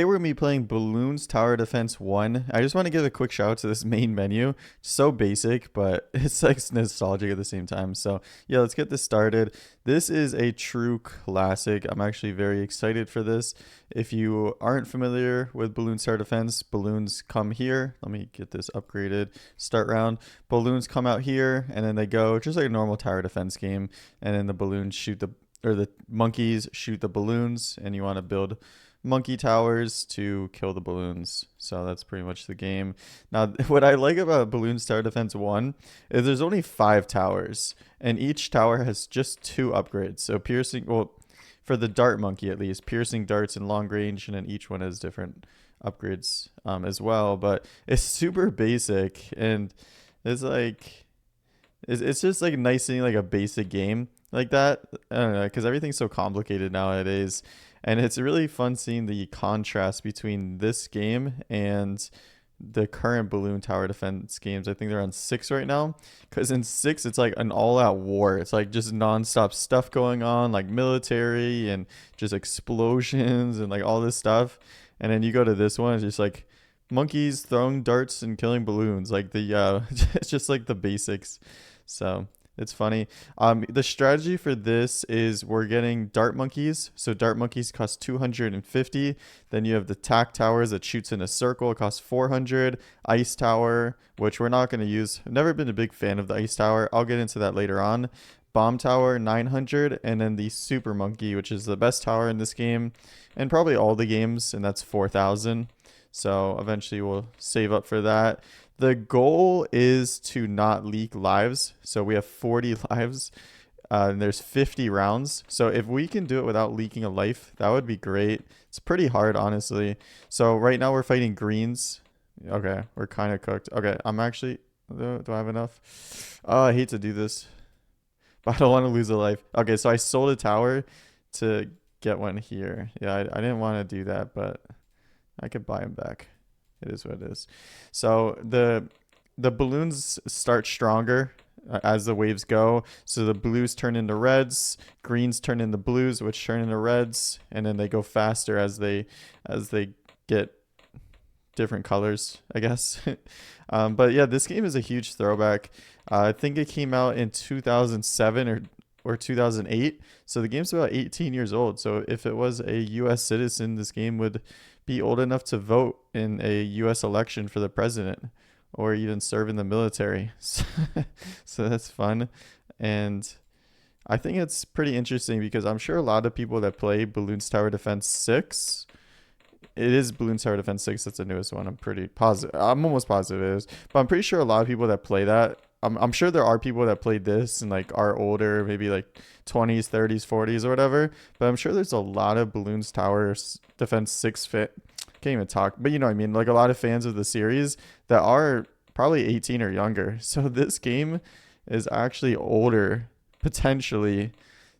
Today we're going to be playing Bloons Tower Defense 1. I just want to give a quick shout out to this main menu. So basic, but it's like nostalgic at the same time. So yeah, let's get this started. This is a true classic. I'm actually very excited for this. If you aren't familiar with Bloons Tower Defense, balloons come here. Let me get this upgraded. Start round. Balloons come out here and then they go just like a normal tower defense game. And then the balloons shoot the monkeys shoot the balloons, and you want to build monkey towers to kill the balloons. So that's pretty much the game. Now, what I like about Bloons Tower Defense 1 is there's only 5 towers, and each tower has just 2 upgrades. So piercing, well, for the dart monkey at least, piercing darts and long range, and then each one has different upgrades as well. But it's super basic, and it's like, it's just like nice seeing like a basic game like that. I don't know, because everything's so complicated nowadays. And it's really fun seeing the contrast between this game and the current Balloon Tower Defense games. I think they're on 6 right now. Because in 6, it's like an all-out war. It's like just nonstop stuff going on, like military and just explosions and like all this stuff. And then you go to this one, it's just like monkeys throwing darts and killing balloons. Like it's just like the basics. So it's funny. The strategy for this is we're getting dart monkeys. So dart monkeys cost 250. Then you have the tack towers that shoots in a circle. It costs 400. Ice tower, which we're not going to use. I've never been a big fan of the ice tower. I'll get into that later on. Bomb tower, 900. And then the super monkey, which is the best tower in this game and probably all the games, and that's 4,000. So eventually we'll save up for that. The goal is to not leak lives. So we have 40 lives and there's 50 rounds. So if we can do it without leaking a life, that would be great. It's pretty hard, honestly. So right now we're fighting greens. Okay, we're kind of cooked. Okay, I'm actually, do I have enough? Oh, I hate to do this, but I don't want to lose a life. Okay, so I sold a tower to get one here. Yeah, I didn't want to do that, but I could buy him back. It is what it is. So the balloons start stronger as the waves go. So the blues turn into reds, greens turn into blues, which turn into reds, and then they go faster as they get different colors, I guess. But yeah, this game is a huge throwback. I think it came out in 2007 or 2008. So the game's about 18 years old. So if it was a US citizen, this game would be old enough to vote in a US election for the president or even serve in the military. So that's fun. And I think it's pretty interesting because I'm sure a lot of people that play Bloons Tower Defense 6, it is Bloons Tower Defense 6, that's the newest one. I'm pretty positive. I'm almost positive it is. But I'm pretty sure a lot of people that play that, I'm sure there are people that played this and like are older, maybe like 20s, 30s, 40s or whatever. But I'm sure there's a lot of Bloons Tower Defense 6 fit. Can't even talk, but you know what I mean? Like a lot of fans of the series that are probably 18 or younger. So this game is actually older, potentially,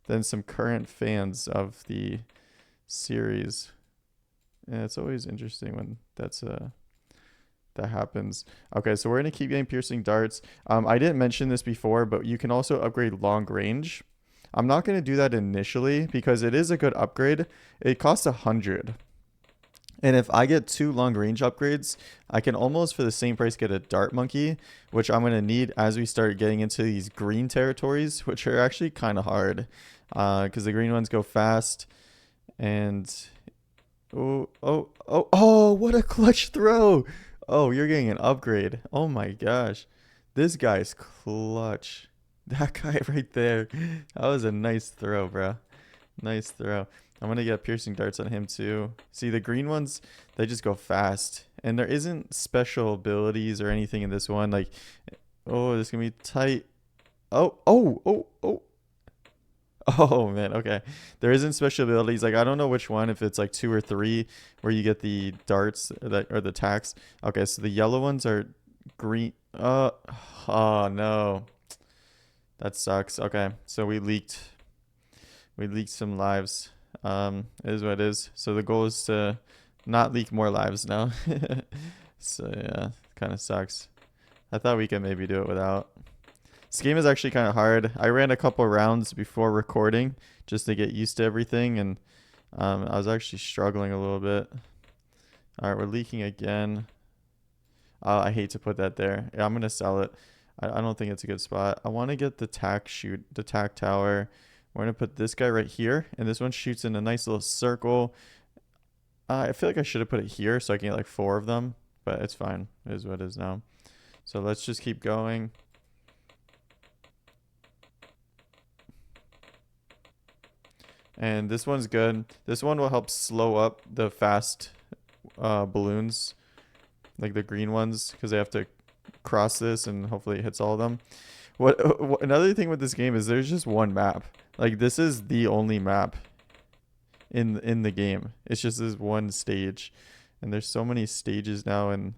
than some current fans of the series. And it's always interesting when that happens. Okay, so we're gonna keep getting piercing darts. I didn't mention this before, but you can also upgrade long range. I'm not gonna do that initially because it is a good upgrade. It costs 100. And if I get 2 long range upgrades, I can almost for the same price get a dart monkey, which I'm going to need as we start getting into these green territories, which are actually kind of hard because the green ones go fast. And oh, what a clutch throw. Oh, you're getting an upgrade. Oh my gosh. This guy's clutch. That guy right there. That was a nice throw, bro. Nice throw. I'm going to get piercing darts on him too. See, the green ones, they just go fast. And there isn't special abilities or anything in this one. Like, oh, this is going to be tight. Oh. Oh, man. Okay. There isn't special abilities. Like, I don't know which one, if it's like 2 or 3 where you get the darts or the tacks. Okay, so the yellow ones are green. Oh, no. That sucks. Okay, so we leaked some lives. It is what it is. So the goal is to not leak more lives now. So yeah, kind of sucks. I thought we could maybe do it without. This game is actually kind of hard. I ran a couple rounds before recording just to get used to everything, and I was actually struggling a little bit. All right, we're leaking again. I hate to put that there. Yeah, I'm gonna sell it. I don't think it's a good spot. I want to get the the tack tower. We're gonna put this guy right here, and this one shoots in a nice little circle. I feel like I should have put it here so I can get like 4 of them, but it's fine. It is what it is now. So let's just keep going. And this one's good. This one will help slow up the fast balloons, like the green ones, because they have to cross this and hopefully it hits all of them. What another thing with this game is there's just one map. Like this is the only map in the game. It's just this one stage, and there's so many stages now in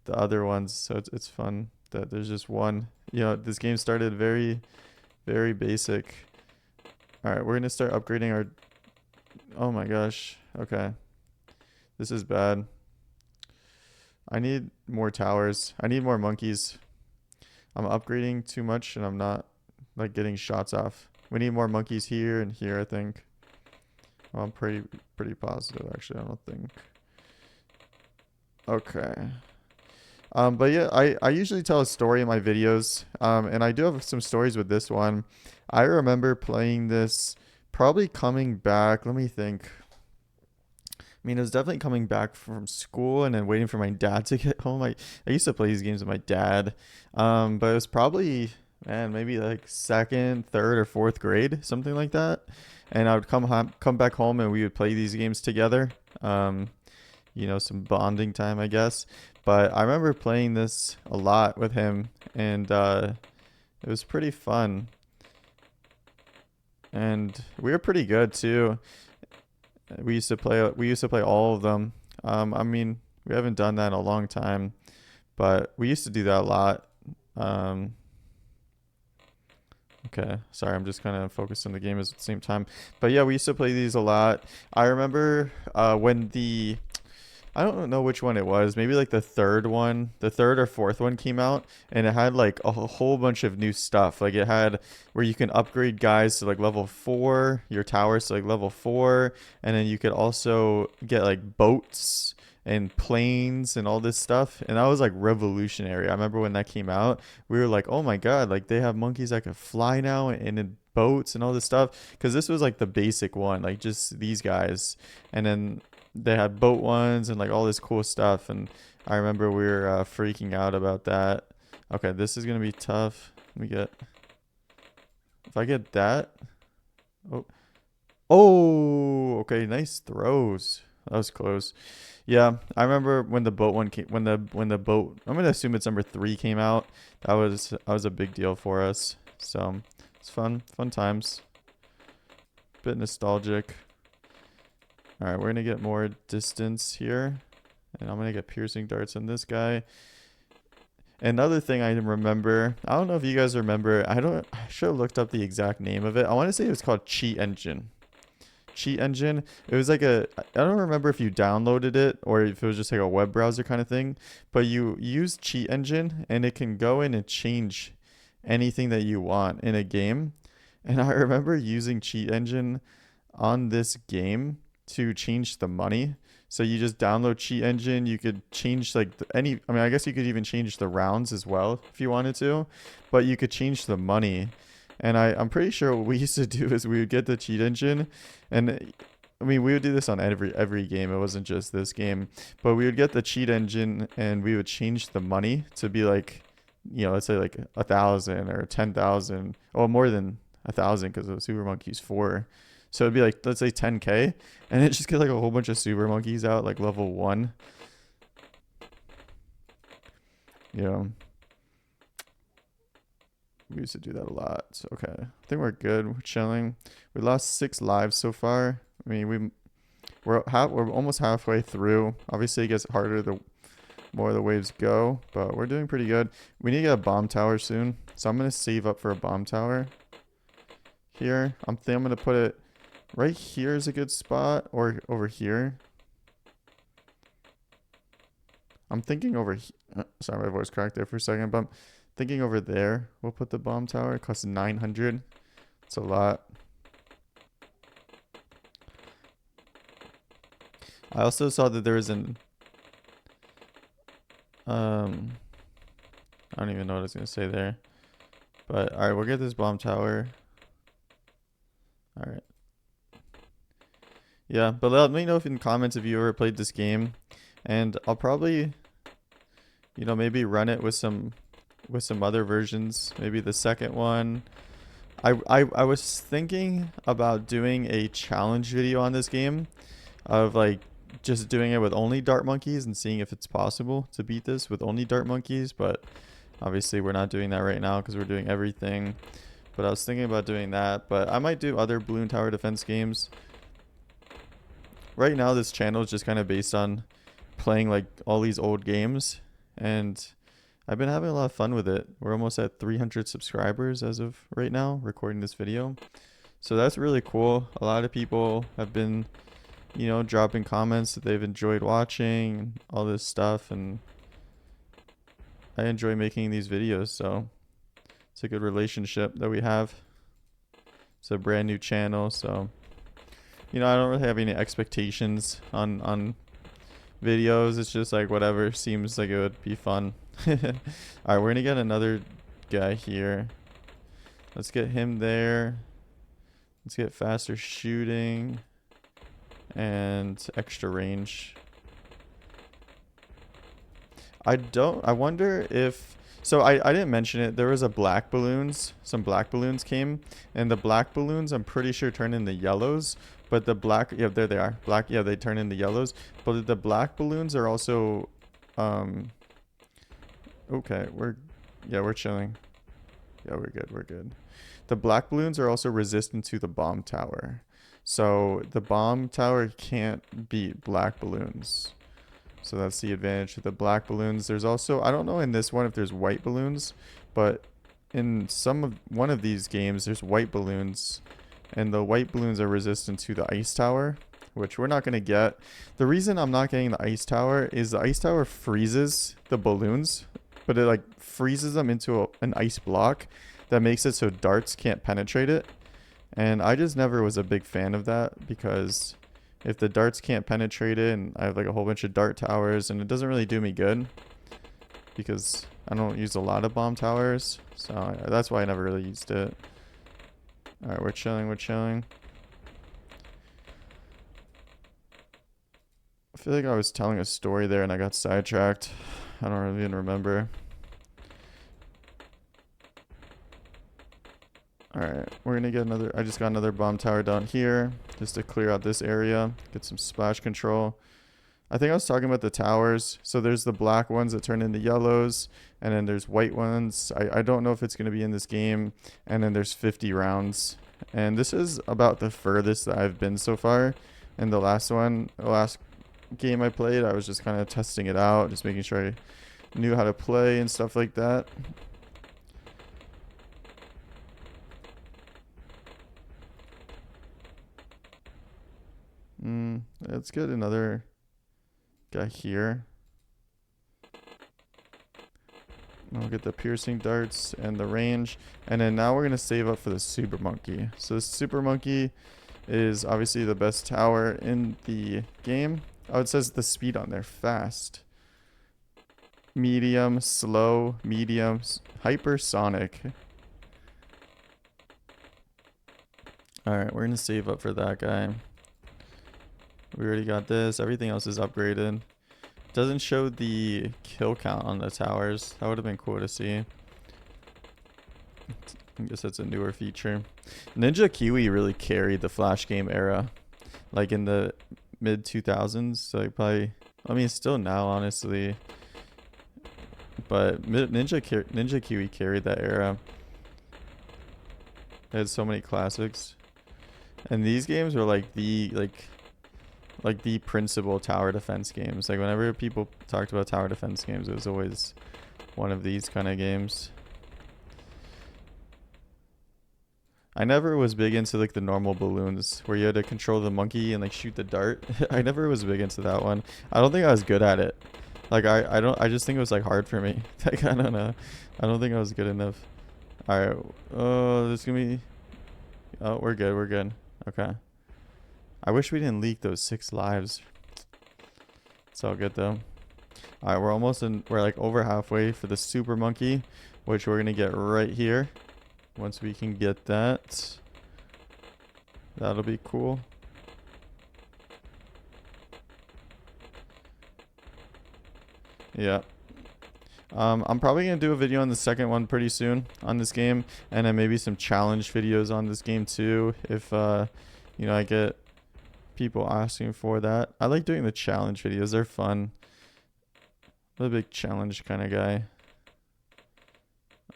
the other ones, so it's fun that there's just one. You know, this game started very, very basic. All right, we're gonna start upgrading our. Oh my gosh. Okay, this is bad. I need more towers. I need more monkeys. I'm upgrading too much and I'm not like getting shots off. We need more monkeys here and here, I think. Well, I'm pretty positive actually, I don't think. Okay. But yeah, I usually tell a story in my videos. And I do have some stories with this one. I remember playing this probably coming back. Let me think. I mean, it was definitely coming back from school and then waiting for my dad to get home. I used to play these games with my dad. But it was probably, man, maybe like second, third, or fourth grade, something like that. And I would come back home and we would play these games together. You know, some bonding time, I guess. But I remember playing this a lot with him, and it was pretty fun. And we were pretty good too. We used to play all of them. I mean, we haven't done that in a long time, but we used to do that a lot. Okay, sorry, I'm just kind of focused on the game at the same time. But yeah, we used to play these a lot. I remember when I don't know which one it was. Maybe like the third or fourth one came out, and it had like a whole bunch of new stuff. Like it had where you can upgrade guys to like level 4, your towers to like level 4, and then you could also get like boats and planes and all this stuff. And that was like revolutionary. I remember when that came out, we were like, oh my God, like they have monkeys that could fly now and in boats and all this stuff. Because this was like the basic one, like just these guys. And then they had boat ones and like all this cool stuff, and I remember we were freaking out about that. Okay, this is gonna be tough. If I get that. Oh, okay, nice throws. That was close. Yeah, I remember when the boat one came, when the boat, I'm gonna assume it's number 3 came out. That was a big deal for us. So it's fun times. Bit nostalgic. All right, we're going to get more distance here. And I'm going to get piercing darts on this guy. Another thing I remember, I don't know if you guys remember, I should have looked up the exact name of it. I want to say it was called Cheat Engine. Cheat Engine. It was like I don't remember if you downloaded it or if it was just like a web browser kind of thing. But you use Cheat Engine and it can go in and change anything that you want in a game. And I remember using Cheat Engine on this game to change the money. So you just download Cheat Engine. You could change like I mean, I guess you could even change the rounds as well if you wanted to, but you could change the money. And I'm pretty sure what we used to do is we would get the Cheat Engine, and I mean, we would do this on every game. It wasn't just this game, but we would get the Cheat Engine and we would change the money to be like, you know, let's say like 1,000 or 10,000, or more than 1,000 because the Super Monkey's 4. So it'd be like, let's say 10K, and it just get like a whole bunch of super monkeys out, like level 1. Yeah. We used to do that a lot. So, okay. I think we're good. We're chilling. We lost 6 lives so far. I mean, we're almost halfway through. Obviously, it gets harder the more the waves go, but we're doing pretty good. We need to get a bomb tower soon. So I'm going to save up for a bomb tower here. I'm going to put it right here is a good spot, or over here. I'm thinking over here. Sorry, my voice cracked there for a second, but I'm thinking over there. We'll put the bomb tower. It costs 900. It's a lot. I also saw that there was I don't even know what I was gonna say there. But all right, we'll get this bomb tower. All right. Yeah, but let me know if in comments if you ever played this game, and I'll probably, maybe run it with some other versions. Maybe the second one. I was thinking about doing a challenge video on this game, of like just doing it with only dart monkeys and seeing if it's possible to beat this with only dart monkeys, but obviously we're not doing that right now because we're doing everything. But I was thinking about doing that, but I might do other Bloons Tower Defense games. Right now this channel is just kind of based on playing like all these old games, and I've been having a lot of fun with it. We're almost at 300 subscribers as of right now, recording this video. So that's really cool. A lot of people have been, dropping comments that they've enjoyed watching all this stuff, and I enjoy making these videos, so it's a good relationship that we have. It's a brand new channel, so I don't really have any expectations on videos. It's just like whatever seems like it would be fun. Alright, we're gonna get another guy here. Let's get him there. Let's get faster shooting and extra range. I wonder if, so I didn't mention it, there was some black balloons came, and the black balloons I'm pretty sure turn into yellows, but the black, yeah, there they are, black, yeah, they turn into yellows, but the black balloons are also, okay, we're chilling. Yeah, we're good. The black balloons are also resistant to the bomb tower, so the bomb tower can't beat black balloons. So that's the advantage of the black balloons. There's also, I don't know in this one if there's white balloons, but in one of these games there's white balloons, and the white balloons are resistant to the ice tower, which we're not going to get. The reason I'm not getting the ice tower is the ice tower freezes the balloons, but it like freezes them into an ice block that makes it so darts can't penetrate it. And I just never was a big fan of that, because if the darts can't penetrate it, and I have like a whole bunch of dart towers, and it doesn't really do me good because I don't use a lot of bomb towers, so that's why I never really used it. Alright, we're chilling. I feel like I was telling a story there and I got sidetracked. I don't really even remember. Alright, we're gonna get I just got another bomb tower down here just to clear out this area, get some splash control. I think I was talking about the towers. So there's the black ones that turn into yellows, and then there's white ones. I don't know if it's gonna be in this game, and then there's 50 rounds. And this is about the furthest that I've been so far. And the last game I played, I was just kind of testing it out, just making sure I knew how to play and stuff like that. Let's get another guy here. We'll get the piercing darts and the range. And then now we're going to save up for the super monkey. So the super monkey is obviously the best tower in the game. Oh, it says the speed on there. Fast. Medium, slow, medium, hypersonic. Alright, we're going to save up for that guy. We already got this. Everything else is upgraded. Doesn't show the kill count on the towers. That would have been cool to see. I guess that's a newer feature. Ninja Kiwi really carried the Flash game era. Like in the mid 2000s. So probably, I mean, still now, honestly. But Ninja Kiwi carried that era. They had so many classics. And these games were like the principal tower defense games. Like whenever people talked about tower defense games, it was always one of these kind of games. I never was big into like the normal balloons where you had to control the monkey and like shoot the dart. I never was big into that one. I don't think I was good at it. Like I just think it was like hard for me. Like I don't know. I don't think I was good enough. Alright. Oh, there's gonna be, oh, we're good. Okay. I wish we didn't leak those 6 lives. It's all good though. All right, we're almost in. We're like over halfway for the super monkey, which we're gonna get right here. Once we can get that, that'll be cool. Yeah. I'm probably gonna do a video on the second one pretty soon on this game, and then maybe some challenge videos on this game too. If you know, I get people asking for that. I like doing the challenge videos. They're fun. I'm a big challenge kind of guy.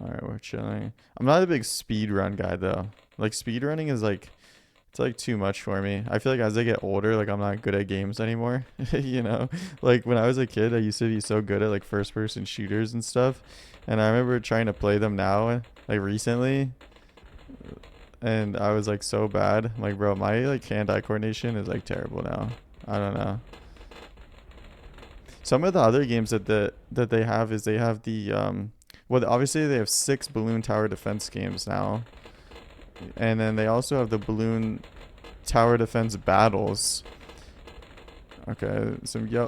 All right, we're chilling. I'm not a big speed run guy though. Like speed running is like, it's like too much for me. I feel like as I get older, like I'm not good at games anymore. You know, like when I was a kid, I used to be so good at like first person shooters and stuff. And I remember trying to play them now, like recently, and I was like so bad. I'm like, bro, my like hand-eye coordination is like terrible now. I don't know. Some of the other games that they have is they have the well, obviously they have 6 Bloons Tower Defense games now. And then they also have the Bloons Tower Defense battles. Okay,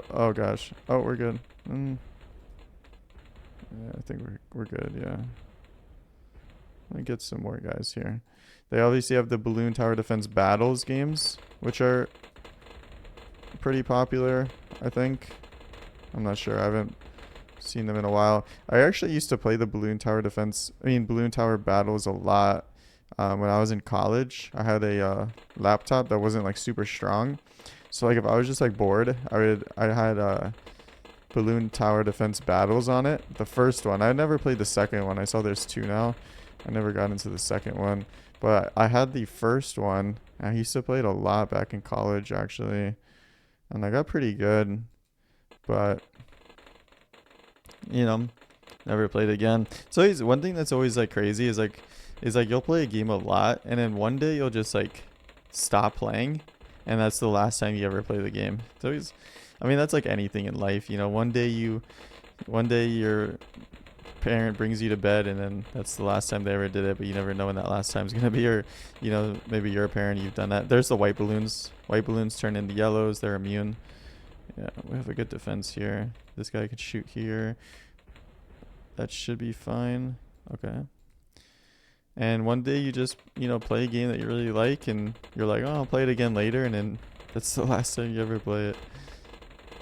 oh gosh. Oh, we're good. Yeah, I think we're good, yeah. Let me get some more guys here. They obviously have the Bloons Tower Defense battles games, which are pretty popular, I think. I'm not sure. I haven't seen them in a while. I actually used to play the Bloons Tower battles a lot. When I was in college, I had a laptop that wasn't like super strong. So like if I was just like bored, I had Bloons Tower Defense battles on it. The first one. I never played the second one. I saw there's 2 now. I never got into the second one. But I had the first one. I used to play it a lot back in college actually. And I got pretty good. But you know, never played again. So one thing that's always like crazy is like you'll play a game a lot and then one day you'll just like stop playing and that's the last time you ever play the game. It's always, I mean, that's like anything in life, you know. One day your parent brings you to bed and then that's the last time they ever did it, but you never know when that last time's gonna be. Or you know, maybe you're a parent, you've done that. There's the white balloons turn into yellows, they're immune. Yeah, we have a good defense here. This guy could shoot here. That should be fine. Okay. And one day you just, you know, play a game that you really like and you're like, oh, I'll play it again later, and then that's the last time you ever play it.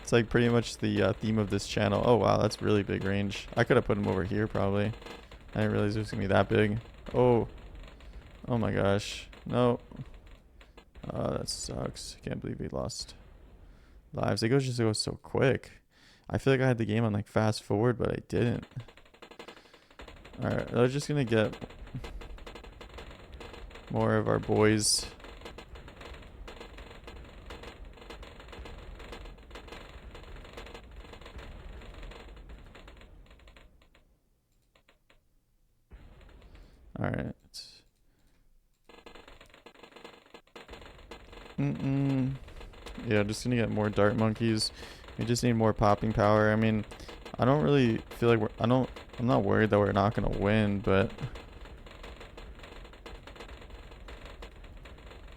It's like pretty much the theme of this channel. Oh wow, that's really big range. I could have put him over here probably. I didn't realize it was gonna be that big. Oh my gosh, no. That sucks. Can't believe we lost lives. It just goes so quick. I feel like I had the game on like fast forward, but I didn't. All right, they're just gonna get more of our boys. All right. Yeah, just gonna get more dart monkeys. We just need more popping power. I mean, I don't really feel like I'm not worried that we're not gonna win, but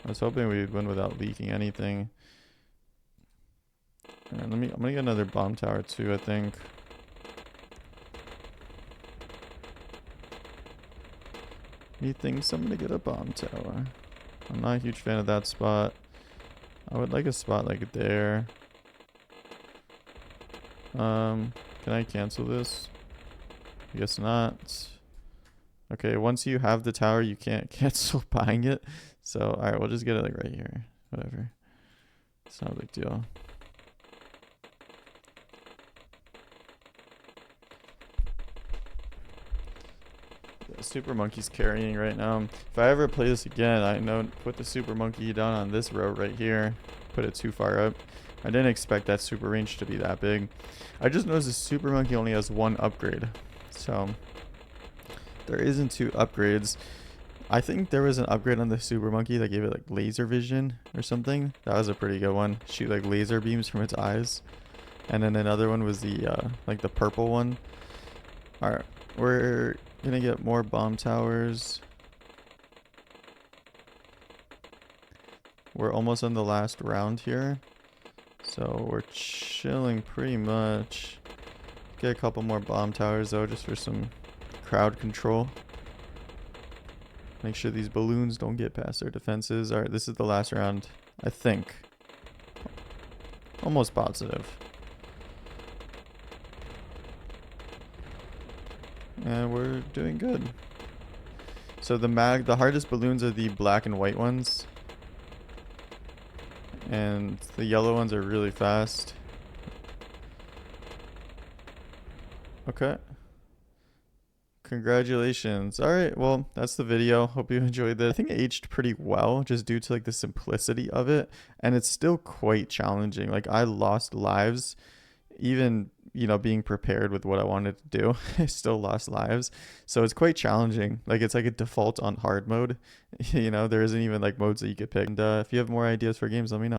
I was hoping we'd win without leaking anything. And I'm gonna get another bomb tower too, I think. Methinks I'm gonna get a bomb tower. I'm not a huge fan of that spot. I would like a spot like there. Can I cancel this? I guess not. Okay, once you have the tower, you can't cancel buying it. So, alright, we'll just get it like right here. Whatever. It's not a big deal. The super monkey's carrying right now. If I ever play this again, I know put the super monkey down on this row right here. Put it too far up. I didn't expect that super range to be that big. I just noticed the super monkey only has 1 upgrade. So there isn't 2 upgrades. I think there was an upgrade on the super monkey that gave it like laser vision or something. That was a pretty good one. Shoot like laser beams from its eyes. And then another one was the like the purple one. Alright, we're gonna get more bomb towers. We're almost on the last round here. So we're chilling pretty much. Get a couple more bomb towers though, just for some crowd control. Make sure these balloons don't get past their defenses. All right, this is the last round, I think. Almost positive. And we're doing good. So the hardest balloons are the black and white ones. And the yellow ones are really fast. Okay. Congratulations. All right, well, that's the video. Hope you enjoyed this. I think it aged pretty well just due to like the simplicity of it, and it's still quite challenging. Like I lost lives even, you know, being prepared with what I wanted to do. I still lost lives. So it's quite challenging. Like it's like a default on hard mode. You know, there isn't even like modes that you could pick. And if you have more ideas for games, let me know.